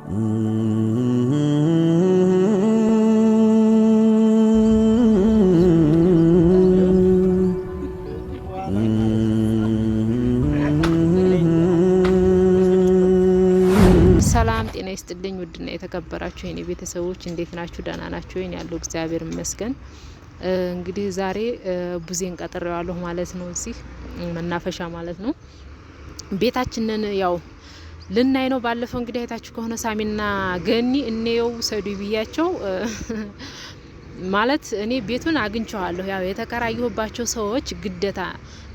ሰላም ጤና ይስጥልኝ ውድና የተከበራችሁ የኔ ቤተሰቦች እንዴት ናችሁ? ደህና ናችሁ? ወይን ያለው እግዚአብሔር ይመስገን። እንግዲህ ዛሬ ቡዜን ቀጥሬዋለሁ ማለት ነው። እዚህ መናፈሻ ማለት ነው። ቤታችንን ያው ልናይ ነው። ባለፈው እንግዲህ አይታችሁ ከሆነ ሳሚና ገኒ እኔው ሰዱ ብያቸው ማለት እኔ ቤቱን አግኝቼዋለሁ። ያው የተከራየሁባቸው ሰዎች ግዴታ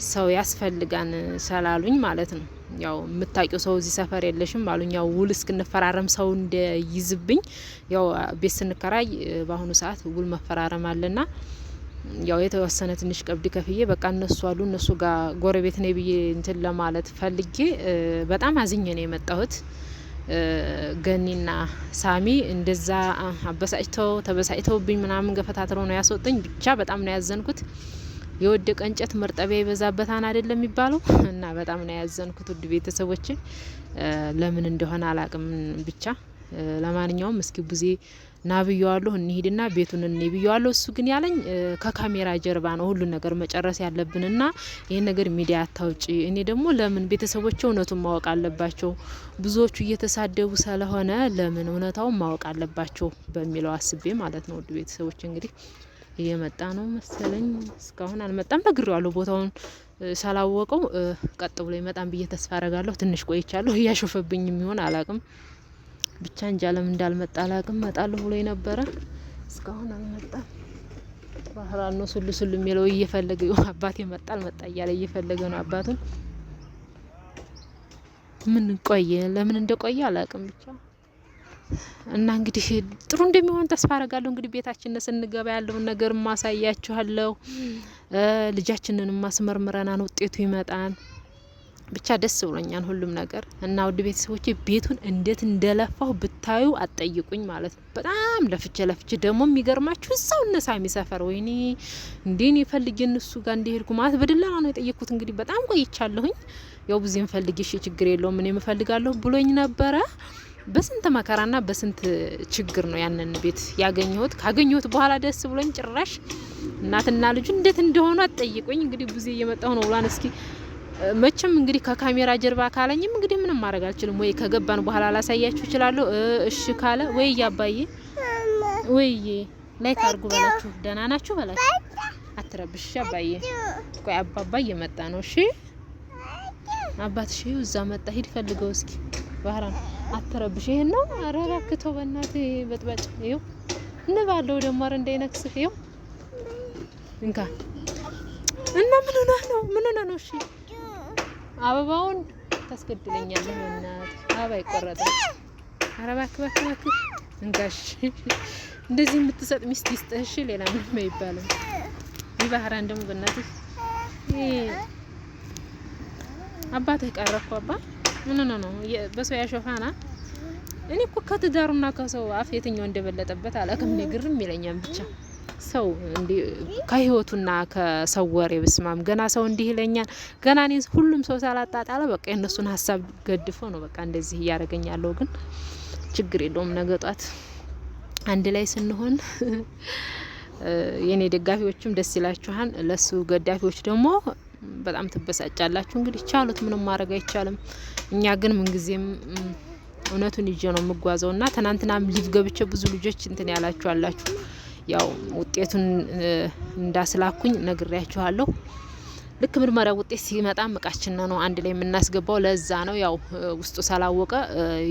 ሰው ያስፈልጋን ስላሉኝ ማለት ነው። ያው የምታውቂው ሰው እዚህ ሰፈር የለሽም አሉኝ። ያው ውል እስክንፈራረም ሰው እንደይዝብኝ ያው ቤት ስንከራይ በአሁኑ ሰዓት ውል መፈራረም አለና ያው የተወሰነ ትንሽ ቀብድ ከፍዬ በቃ እነሱ አሉ እነሱ ጋር ጎረቤት ነኝ ብዬ እንትን ለማለት ፈልጌ በጣም አዝኜ ነው የመጣሁት። ገኒና ሳሚ እንደዛ ተበሳጭተውብኝ ምናምን ገፈታትረው ነው ያስወጡኝ። ብቻ በጣም ነው ያዘንኩት። የወደቀ እንጨት መርጠቢያ ይበዛበታል አይደለም የሚባለው እና በጣም ነው ያዘንኩት ውድ ቤተሰቦቼ። ለምን እንደሆነ አላቅም። ብቻ ለማንኛውም እስኪ ቡዜ ና ብየዋለሁ እንሂድና ቤቱን እንይ ብየዋለሁ። እሱ ግን ያለኝ ከካሜራ ጀርባ ነው ሁሉን ነገር መጨረስ ያለብንና ይሄን ነገር ሚዲያ አታውጪ። እኔ ደግሞ ለምን ቤተሰቦቼ እውነቱን ማወቅ አለባቸው፣ ብዙዎቹ እየተሳደቡ ስለሆነ ለምን እውነታውን ማወቅ አለባቸው በሚለው አስቤ ማለት ነው ውድ ቤተሰቦቼ። እንግዲህ እየመጣ ነው መሰለኝ፣ እስካሁን አልመጣም። ነግሬዋለሁ ቦታውን ሳላወቀው ቀጥ ብሎ ይመጣን ብዬ ተስፋ አረጋለሁ። ትንሽ ቆይቻለሁ። እያሾፈብኝ የሚሆን አላቅም። ብቻ እንጃ ለምን እንዳልመጣ አላቅም። መጣለሁ ብሎ የነበረ እስካሁን አልመጣም። ባህራን ነው ሱሉ የሚለው እየፈለገ አባቴ መጣል መጣ እያለ እየፈለገ ነው አባቱን። ምን ቆየ ለምን እንደቆየ አላቅም። ብቻ እና እንግዲህ ጥሩ እንደሚሆን ተስፋ አረጋለሁ። እንግዲህ ቤታችንን ስንገባ ያለውን ነገር ማሳያችኋለሁ። ልጃችንን ማስመርምረናን ውጤቱ ይመጣን። ብቻ ደስ ብሎኛል ሁሉም ነገር እና ውድ ቤተሰቦቼ ቤቱን እንዴት እንደለፋው ብታዩ አትጠይቁኝ ማለት ነው። በጣም ለፍቼ ደግሞ የሚገርማችሁ እዛው እነ ሳሚ ሰፈር ወይኔ እንዴን ይፈልግ እነሱ ጋር እንደሄድኩ ማለት በደላላ ነው የጠየቅኩት። እንግዲህ በጣም ቆይቻለሁኝ። ያው ብዙም ፈልግ እሺ ችግር የለውም ምን እፈልጋለሁ ብሎኝ ነበረ። በስንት መከራና በስንት ችግር ነው ያንን ቤት ያገኘሁት። ካገኘሁት በኋላ ደስ ብሎኝ ጭራሽ እናትና ልጁ እንዴት እንደሆኑ አትጠይቁኝ። እንግዲህ ቡዜ እየመጣሁ ነው ብሏን። እስኪ መቼም እንግዲህ ከካሜራ ጀርባ ካለኝም እንግዲህ ምንም ማድረግ አልችልም። ወይ ከገባን በኋላ ላሳያችሁ እችላለሁ። እሺ ካለ ወይ ያባዬ ወይ ላይክ አድርጉ በላችሁ። ደህና ናችሁ በላችሁ። አትረብሽ አባዬ። ቆይ አባባ እየመጣ ነው። እሺ አባትሽ እዛ መጣ። ሂድ ፈልገው እስኪ። ባህራን አትረብሽ። ይሄን ነው አረጋክተው በእናትህ በጥባጭ ይው እንባለው ደግሞ አረ እንዳይነክስህ ይው እንካ እና ምን ሆነ ነው? እሺ አበባውን ታስገድለኛለህ እናት። አበባ ይቆረጣል። ኧረ እባክህ እንጋሽ እንደዚህ የምትሰጥ ሚስት ይስጥህ። እሺ ሌላ ምንም አይባልም። ይባህራን ደግሞ በእናትህ አባትህ ቀረኩ። አባ ምን ነው በሰው ያሾፋና። እኔ እኮ ከትዳሩና ከሰው አፍ የትኛው እንደበለጠበት አላውቅም። እኔ ግርም ይለኛል ብቻ ሰው እንዲ ከህይወቱና ከሰው ወሬ በስማም ገና ሰው እንዲህ ይለኛል። ገና እኔ ሁሉም ሰው ሳላጣጣለ በቃ የነሱን ሀሳብ ገድፎ ነው በቃ እንደዚህ እያደረገኛለሁ። ግን ችግር የለውም። ነገ ጧት አንድ ላይ ስንሆን የኔ ደጋፊዎችም ደስ ይላችኋል፣ ለሱ ገዳፊዎች ደግሞ በጣም ትበሳጫላችሁ። እንግዲህ ቻሉት፣ ምንም ማድረግ አይቻልም። እኛ ግን ምን ጊዜም እውነቱን ይዤ ነው የምጓዘውና ትናንትናም ሊቭ ገብቼ ብዙ ልጆች እንትን ያላችሁ አላችሁ። ያው ውጤቱን እንዳስላኩኝ ነግሬያችኋለሁ። ልክ ምርመራ ውጤት ሲመጣ እቃችን ነው አንድ ላይ የምናስገባው። ለዛ ነው ያው ውስጡ ሳላወቀ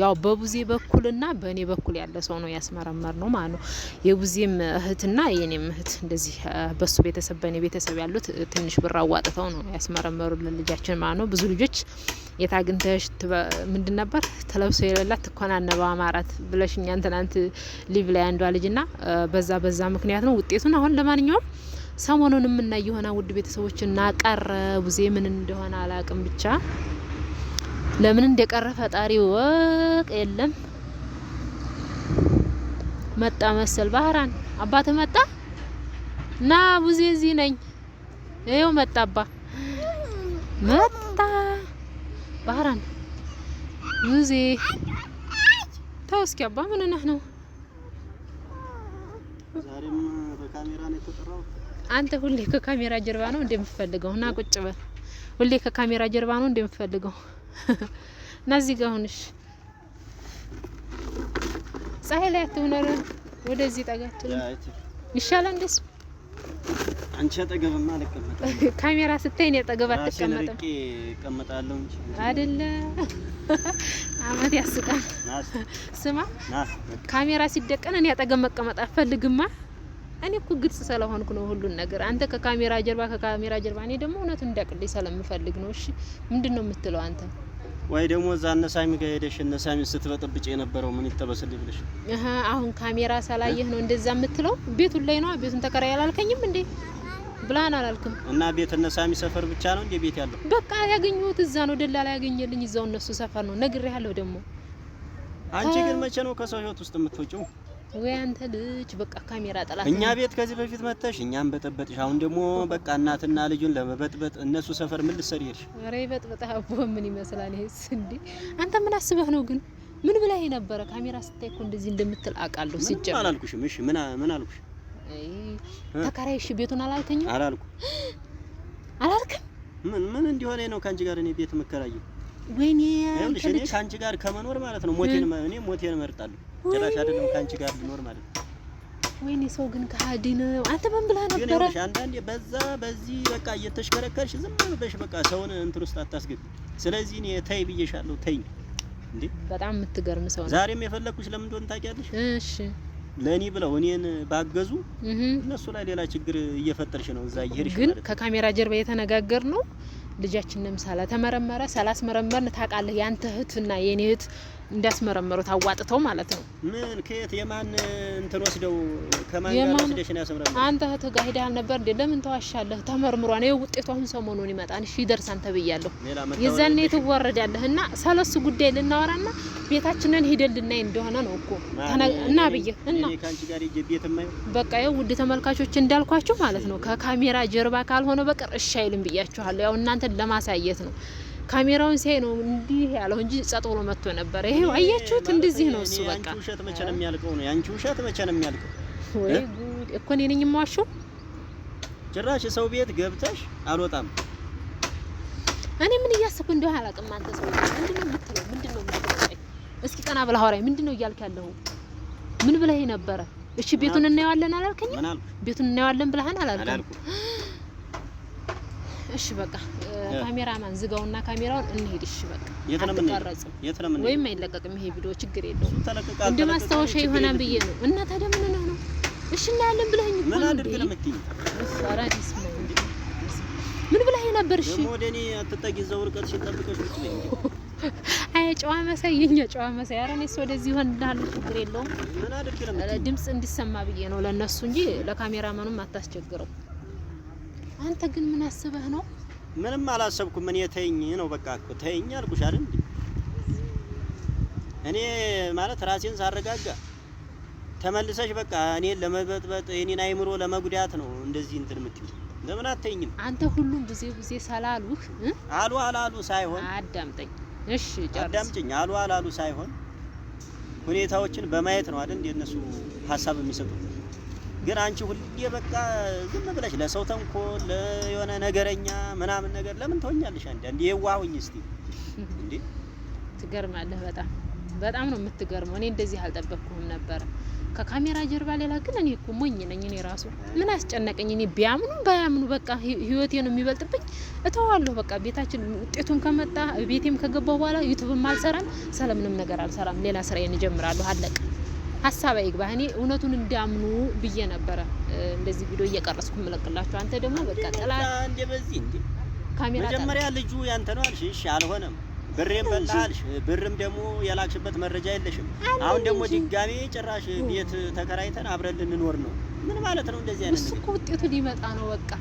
ያው በቡዜ በኩልና በእኔ በኩል ያለ ሰው ነው ያስመረመር ነው ማለት ነው። የቡዜም እህትና የኔም እህት እንደዚህ በሱ ቤተሰብ በእኔ ቤተሰብ ያሉት ትንሽ ብር አዋጥተው ነው ያስመረመሩ ለልጃችን ማለት ነው። ብዙ ልጆች የታግንተሽ ምንድን ነበር ተለብሶ የሌላት ትኮናነባ አማራት ብለሽኛን ትናንት ሊቭ ላይ አንዷ ልጅና በዛ ምክንያት ነው ውጤቱን አሁን ለማንኛውም ሰሞኑን የምናይ የሆነ ውድ ቤተሰቦችና ቀረ ቡዜ ምን እንደሆነ አላቅም። ብቻ ለምን እንደቀረ ፈጣሪ ወቅ የለም። መጣ መሰል ባህራን አባተ መጣ ና ቡዜ እዚህ ነኝ። ይኸው መጣ ባህራን ቡዜ ተው እስኪ አባ ምን ነህ ነው? ዛሬም በካሜራ ነው የተጠራው። አንተ ሁሌ ከካሜራ ጀርባ ነው እንደምትፈልገው እና ቁጭ በል። ሁሌ ከካሜራ ጀርባ ነው እንደምትፈልገው እና እዚህ ጋር ሆነሽ ፀሐይ ላይ አትሆነረ ወደዚህ ጠጋት ይሻላል እንደሱ። አንቺ አጠገብማ አልቀመጥም። ካሜራ ስታይ ነው አጠገብ አትቀመጥም። ራሴ እቀመጣለሁ እንጂ አይደለ? አመት ያስቃል። ስማ ካሜራ ሲደቀን እኔ አጠገብ መቀመጥ አፈልግማ። እኔ እኮ ግልጽ ስለሆንኩ ነው ሁሉን ነገር። አንተ ከካሜራ ጀርባ እኔ ደግሞ እውነቱን እንዳቅልኝ ስለምፈልግ ነው። እሺ ምንድነው የምትለው አንተ? ወይ ደግሞ እዛ እነሳሚ ጋር ሄደሽ እነሳሚ ስትበጥብጭ የነበረው ምን ይተበስልኝ ብለሽ አሁን ካሜራ ሳላየህ ነው እንደዛ የምትለው? ቤቱን ላይ ነው ቤቱን ተከራይ አላልከኝም እንዴ? ብላን አላልክም? እና ቤት እነሳሚ ሰፈር ብቻ ነው እንዴ ቤት ያለው? በቃ ያገኘሁት እዛ ነው። ደላላ ያገኘልኝ እዛው እነሱ ሰፈር ነው። ነግሬሃለሁ ደግሞ። አንቺ ግን መቼ ነው ከሰው ህይወት ውስጥ የምትወጪው? ወይ አንተ ልጅ በቃ ካሜራ ጠላት። እኛ ቤት ከዚህ በፊት መተሽ እኛም በጠበጥሽ። አሁን ደግሞ በቃ እናትና ልጁን ለመበጥበጥ እነሱ ሰፈር ምን ልትሰሪ ሄድሽ? አሬ በጥበጣ አቦ ምን ይመስላል ይሄስ እንዴ? አንተ ምን አስበህ ነው ግን? ምን ብለህ ነበር? ካሜራ ስታይ እኮ እንደዚህ እንደምትል አውቃለሁ። ሲጀምር አላልኩሽም? እሺ ምን አልኩሽ? አይ ተከራይሽ ቤቱን አላልከኝም? አላልኩም። አላልክም? ምን እንዲሆነ ነው ካንቺ ጋር እኔ ቤት መከራየው? ወይኔ እኔ ካንቺ ጋር ከመኖር ማለት ነው ሞቴን እመርጣለሁ። ጭራሽ አይደለም ካንቺ ጋር ልኖር ማለት ነው። ወይኔ ሰው ግን ከሃዲ ነው። አንተ ምን ብለህ ነበር? ግን አንዳንዴ በዚህ በቃ እየተሽከረከርሽ ዝም ብለሽ በቃ ሰውን እንትን ውስጥ አታስገቢ። ስለዚህ እኔ ተይ ብዬሻለሁ። ተይ እንዴ! በጣም የምትገርም ሰው ነው። ዛሬም የፈለኩሽ ለምን እንደሆነ ታውቂያለሽ? እሺ ለኔ ብለው እኔን ባገዙ እነሱ ላይ ሌላ ችግር እየፈጠርሽ ነው። እዛ እየሄድሽ ግን ከካሜራ ጀርባ የተነጋገር ነው። ልጃችንም ሳላተመረመረ ሳላስመረመርን ታውቃለህ። ያንተ እህትና የኔ እህት እንዳስመረመሩት አዋጥተው ማለት ነው። ምን ከየት የማን እንትን ወስደው ከማን ጋር ወስደሽ ነው ያስመረመሩት? አንተ እህት ጋር ሄደሃል ነበር እንዴ? ለምን ተዋሻለህ? ተመርምሯ ነው ውጤቱ አሁን ሰሞኑን ይመጣል። እሺ ይደርሳን ተብያለሁ። የዛኔ ትወረዳለህ እና ሰለሱ ጉዳይ ልናወራና ቤታችንን ሄደን ልናይ እንደሆነ ነው እኮ እና ብዬ እና ካንቺ ጋር ይዤ ቤት ማይ በቃ ያው ውድ ተመልካቾች እንዳልኳችሁ ማለት ነው ከካሜራ ጀርባ ካልሆነ በቀር እሺ አይልም ብያችኋለሁ። ያው እናንተን ለማሳየት ነው። ካሜራውን ሲያይ ነው እንዲህ ያለው እንጂ ጸጥ ብሎ መጥቶ ነበር። ይሄው አያችሁት? እንደዚህ ነው እሱ። በቃ ያንቺ ውሸት መቼ ነው የሚያልቀው? ነው ያንቺ ውሸት መቼ ነው የሚያልቀው? ወይ ጉድ እኮ እኔ ነኝ የማዋሸው። ጭራሽ ሰው ቤት ገብተሽ አልወጣም። እኔ ምን እያሰብኩ እንደሆነ አላውቅም። አንተ ሰው ምንድነው የምትለው? ምንድነው የምትለው? እስኪ ቀና ብለህ አውራኝ። ምንድነው እያልክ ያለው? ምን ብለህ ነበረ? እሺ ቤቱን እናየዋለን አላልከኝም? ቤቱን እናየዋለን ብለህን አላልከኝም? እሺ በቃ ካሜራማን ዝጋውና ካሜራውን እንሄድ። እሺ በቃ የትነምን ወይም አይለቀቅም ይሄ ቪዲዮ ችግር የለውም። እንደ ማስታወሻ ይሆናል ብዬ ነው። እና ታዲያ ምን ነው? እሺ እናያለን ብለኸኝ እኮ ምን አድርግ ነው የምትይኝ? አራዲስ ምን ብለኸኝ ነበር? እሺ ደግሞ ወደኔ አትጠጊ፣ እዛው ርቀት ሲጠብቀሽ ብቻ ነኝ። አይ ጨዋ መሳይ የኛ ጨዋ መሳይ። ኧረ እኔስ ወደዚህ ይሆንልሃል ችግር የለውም። ምን አድርግ ነው የምትይኝ? ድምጽ እንዲሰማ ብዬ ነው ለነሱ እንጂ ለካሜራማኑም አታስቸግረው። አንተ ግን ምን አስበህ ነው? ምንም አላሰብኩም። እኔ ተይኝ ነው በቃ እኮ ተይኝ አልኩሽ አይደል እንዴ? እኔ ማለት ራሴን ሳረጋጋ ተመልሰሽ በቃ እኔን ለመበጥበጥ የኔን አይምሮ ለመጉዳት ነው እንደዚህ እንትን የምትይው። ለምን አትይኝም? አንተ ሁሉም ጊዜ ሳላሉህ አላሉ ሳይሆን አዳምጠኝ። እሺ ጨርስ። አዳምጪኝ። አላሉ ሳይሆን ሁኔታዎችን በማየት ነው አይደል እንዴ እነሱ ሐሳብ የሚሰጡት። ግን አንቺ ሁሌ በቃ ዝም ብለሽ ለሰው ተንኮል ለየሆነ ነገረኛ ምናምን ነገር ለምን ተወኛለሽ? አንዴ የዋሁኝ እስቲ እንዴ! ትገርማለህ። በጣም ነው የምትገርመው። እኔ እንደዚህ አልጠበቅኩም ነበር ከካሜራ ጀርባ። ሌላ ግን እኔ እኮ ሞኝ ነኝ። እኔ ራሱ ምን አስጨነቀኝ? እኔ ቢያምኑ ባያምኑ በቃ ህይወቴ ነው የሚበልጥብኝ። እተዋለሁ በቃ። ቤታችን ውጤቱም ከመጣ ቤቴም ከገባው በኋላ ዩቲዩብም አልሰራም፣ ሰለምንም ነገር አልሰራም። ሌላ ስራዬን እጀምራለሁ። አለቀ። ሀሳብ አይግባህ። እኔ እውነቱን እንዲያምኑ ብዬ ነበረ እንደዚህ ቪዲዮ እየቀረስኩ መለቅላችሁ። አንተ ደግሞ በቃ ጥላት እንደ በዚህ እንደ ካሜራ መጀመሪያ ልጁ ያንተ ነው አልሽ። እሺ አልሆነም። ብሬም በላልሽ። ብርም ደግሞ የላክሽበት መረጃ የለሽም። አሁን ደግሞ ድጋሜ ጭራሽ ቤት ተከራይተን አብረን ልንኖር ነው። ምን ማለት ነው እንደዚህ አይነት ነገር? እሱ ውጤቱ ሊመጣ ነው በቃ።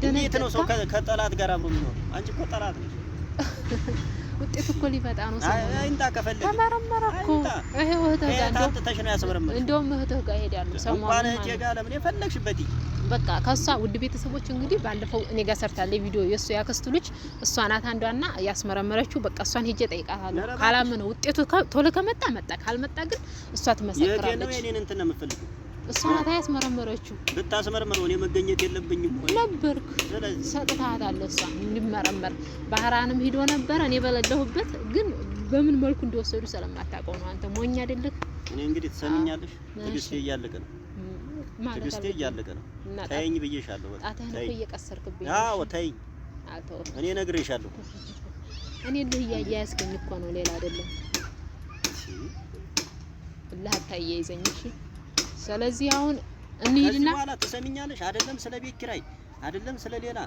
እንዴት ነው ሰው ከጠላት ጋር አብሮ የሚኖር? አንቺ እኮ ጠላት ነሽ። ውጤቱ እኮ ሊመጣ ነው። አይንታ ከፈለገ ተመረመረ እኮ ይሄው እህትህ ጋር ታንተሽ ነው ያስመረመረ። እንደውም እህትህ ጋር ሄዳለሁ ሰሞኑን እንኳን እህቴ ጋር ለምን የፈለግሽበት በቃ ከሷ ውድ ቤተሰቦች እንግዲህ ባለፈው እኔ ጋር ሰርታለች ቪዲዮ የሱ ያክስቱ ልጅ እሷ ናት አንዷና ያስመረመረችው። በቃ እሷን ሄጄ ጠይቃታለሁ። ካላመነ ውጤቱ ቶሎ ከመጣ መጣ፣ ካልመጣ ግን እሷ ትመሰክራለች። የኔ እኔን እንትን ነው የምፈልገው። እሷ ናት ያስመረመረችው። ብታስመረምረው እኔ መገኘት የለብኝም ወይ ነበርኩ። ስለዚህ ሰጥታታለሁ እሷ እንዲመረመር። ባህራንም ሂዶ ነበር እኔ በለለሁበት ግን በምን መልኩ እንደወሰዱ ስለማታውቀው ነው። አንተ ሞኝ አይደለህ። እኔ እንግዲህ ትሰሚኛለሽ፣ ትግስቴ እያለቀ ነው። ትግስቴ እያለቀ ነው። ተይኝ ብዬሻለሁ። በቃ አታህን እኮ እየቀሰርክብኝ። አዎ ተይኝ። እኔ ነግሬሻለሁ። እኔ ልህ እያያዝከኝ እኮ ነው፣ ሌላ አይደለም። እልህ አታያይዘኝ እሺ። ስለዚህ አሁን እንሂድና በኋላ ትሰሚኛለሽ። አይደለም ስለ ቤት ኪራይ አይደለም ስለ ሌላ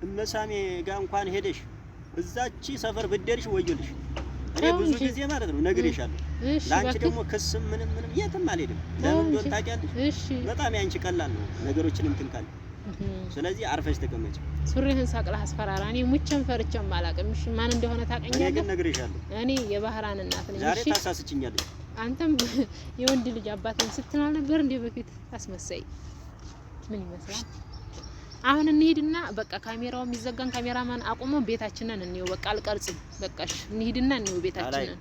እመሳሜ ጋር እንኳን ሄደሽ እዛቺ ሰፈር ብትደርሽ ወዮልሽ። እኔ ብዙ ጊዜ ማለት ነው ነግሬሻለሁ። ላንቺ ደግሞ ክስም ምንም የትም አልሄድም። ለምን እንደሆነ ታውቂያለሽ? እሺ በጣም ያንቺ ቀላል ነው ነገሮችን እንትን ካለ። ስለዚህ አርፈሽ ተቀመጪ። ሱሪህን ሳቅለህ አስፈራራ። እኔ ሙቸም ፈርቸም አላውቅም። እሺ ማን እንደሆነ ታውቀኛለህ? እኔ ግን ነግሬሻለሁ። እኔ የባህራን እናት ነኝ። ዛሬ ታሳስችኛለሽ። አንተም የወንድ ልጅ አባትን ስትናል ነበር እንዴ በፊት? አስመሳይ ምን ይመስላል? አሁን እንሂድና በቃ ካሜራው የሚዘጋን ካሜራማን አቁሞ ቤታችንን እንየው። በቃ አልቀርጽም። በቃሽ እንሂድና እንየው ቤታችንን።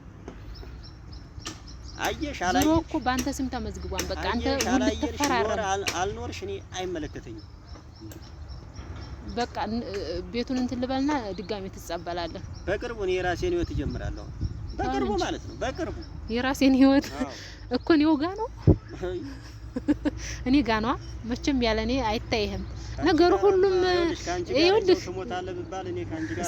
አየሽ አላየሽ እኮ ባንተ ስም ተመዝግቧን። በቃ አንተ ሁሉ ተፈራራ አልኖርሽ እኔ አይመለከተኝም። በቃ ቤቱን እንትን ልበልና ድጋሚ ትጸበላለህ። በቅርቡ እኔ የራሴን ህይወት እጀምራለሁ። በቅርቡ ማለት ነው። በቅርቡ የራሴን ህይወት እኮ ነው ጋ ነው እኔ ጋ ነው መቼም ያለ እኔ አይታይህም ነገሩ ሁሉም። ይኸውልህ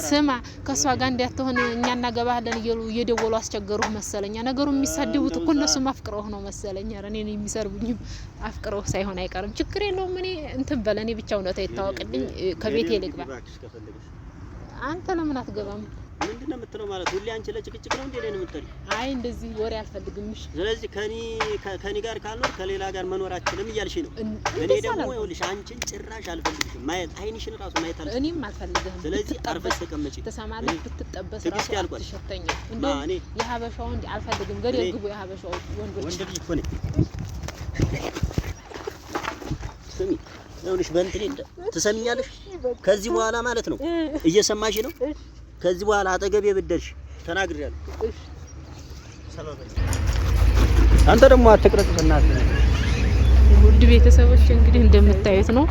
ስማ ከሷ ጋር እንዳትሆን እኛ እናገባለን እየደወሉ አስቸገሩህ መሰለኛ። ነገሩ የሚሳደቡት እኮ እነሱም አፍቅረው ነው መሰለኛ። እኔን የሚሰርቡኝም አፍቅረው ሳይሆን አይቀርም። ችግር የለውም። እኔ እንትን በለ እኔ ብቻ እውነታ ይታወቅልኝ። ከቤቴ ልግባ። አንተ ለምን አትገባም? ምንድነው የምትለው ማለት? ሁሌ አንቺ ለጭቅጭቅ ነው እንዴ ነው የምትጠሪው? አይ እንደዚህ ወሬ አልፈልግም። እሺ ስለዚህ ከኔ ጋር ካልኖር ከሌላ ጋር መኖር አትችልም እያልሽ ነው። እኔ ደግሞ ይኸውልሽ አንቺን ጭራሽ አልፈልግሽም። ማየት አይንሽን ራሱ ማየት አልፈልግም። እኔም አልፈልግም። ስለዚህ አርፈሽ ተቀመጪ። ተሰማለህ? ብትጠበስ ራሱ አትሸተኛ። እንደው የሀበሻው እንዴ አልፈልግም። ገደል ግቡ የሀበሻው ወንዶች። ወንድ ልጅ እኮ ነኝ። ስሚ ይኸውልሽ በእንትኔ ትሰሚኛለሽ? ከዚህ በኋላ ማለት ነው እየሰማሽ ነው? ከዚህ በኋላ አጠገቤ ብትደርሽ ተናግሬያለሁ። እሺ ሰላም። አንተ ደግሞ አትቅረጽ በእናትህ። ውድ ቤተሰቦች እንግዲህ እንደምታዩት ነው።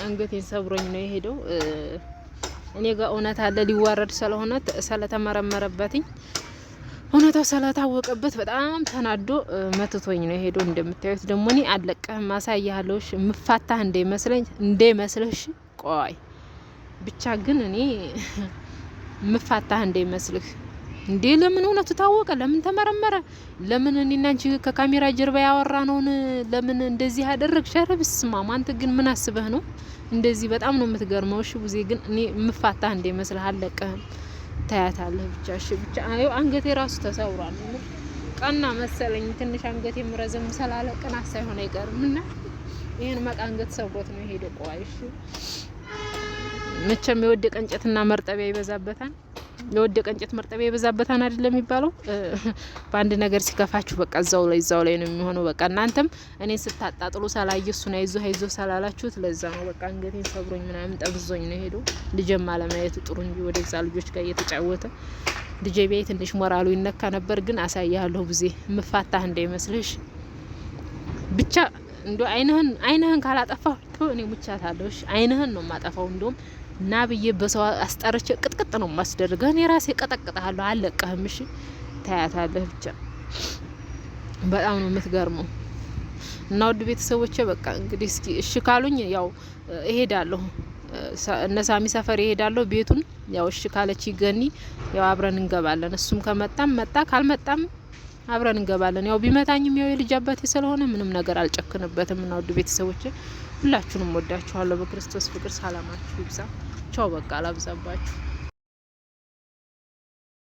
አንገቴን ሰብሮኝ ነው የሄደው። እኔ ጋር እውነት አለ ሊዋረድ ስለሆነ ስለተመረመረበትኝ እውነታው ስለታወቀበት በጣም ተናዶ መትቶኝ ነው የሄደው። እንደምታዩት ደግሞ እኔ አለቀህ ማሳያለሽ ምፋታህ እንደይመስልሽ ቆይ ብቻ ግን እኔ ምፋታህ እንደይመስልህ እንዴ። ለምን እውነቱ ታወቀ? ለምን ተመረመረ? ለምን እኔና አንቺ ከካሜራ ጀርባ ያወራነውን ለምን እንደዚህ አደረግሽ? ኧረ በስመ አብ። አንተ ግን ምን አስበህ ነው እንደዚህ? በጣም ነው የምትገርመው። እሺ ቡዜ ግን እኔ ምፋታህ እንደይመስልህ አለቀህም ታያታለህ ብቻ። እሺ ብቻ አዩ አንገቴ ራሱ ተሰውሯል። ቀና መሰለኝ ትንሽ አንገቴ ምረዘም ስላለ ቅናት ሳይሆን አይቀርም እና ይሄን መቃ አንገት ሰብሮት ነው የሄደው። ቆይ እሺ መቼም የወደቀ እንጨትና መርጠቢያ ይበዛበታል። የወደቀ እንጨት መርጠቢያ የበዛበታን አይደለም የሚባለው። በአንድ ነገር ሲከፋችሁ በቃ እዛው ላይ ነው የሚሆነው። በቃ እናንተም እኔን ስታጣጥሉ ሳላየ እሱን አይዞህ ስላላችሁት ለዛ ነው በቃ አንገቴን ሰብሮኝ ምናምን ጠብዞኝ ነው ሄዶ። ልጅም አለማየቱ ጥሩ እንጂ ወደዛ ልጆች ጋር እየተጫወተ ልጄ ቤት ትንሽ ሞራሉ ይነካ ነበር። ግን አሳያለሁ ብዜ ምፋታህ እንዳይመስልሽ ብቻ እንዶ አይንህን ካላጠፋው እኔ ሙቻታለሁ። እሺ አይንህን ነው ማጠፋው። እንደውም እና ብዬ በሰው አስጠርቼ ቅጥቅጥ ነው ማስደርገህ። እኔ ራሴ ቀጠቅጣለሁ አለቀህም። እሺ ታያታለህ። ብቻ በጣም ነው የምትገርመው። እና ውድ ቤተሰቦቼ በቃ እንግዲህ እስኪ እሺ ካሉኝ ያው እሄዳለሁ። እነ ሳሚ ሰፈር እሄዳለሁ። ቤቱን ያው እሺ ካለች ገኒ ያው አብረን እንገባለን። እሱም ከመጣም መጣ ካልመጣም አብረን እንገባለን። ያው ቢመታኝም ያው የልጅ አባቴ ስለሆነ ምንም ነገር አልጨክንበትም። እና ውድ ቤተሰቦቼ ሁላችሁንም ወዳችኋለሁ በክርስቶስ ፍቅር። ሰላማችሁ ይብዛ። ቻው በቃ አላብዛባችሁ።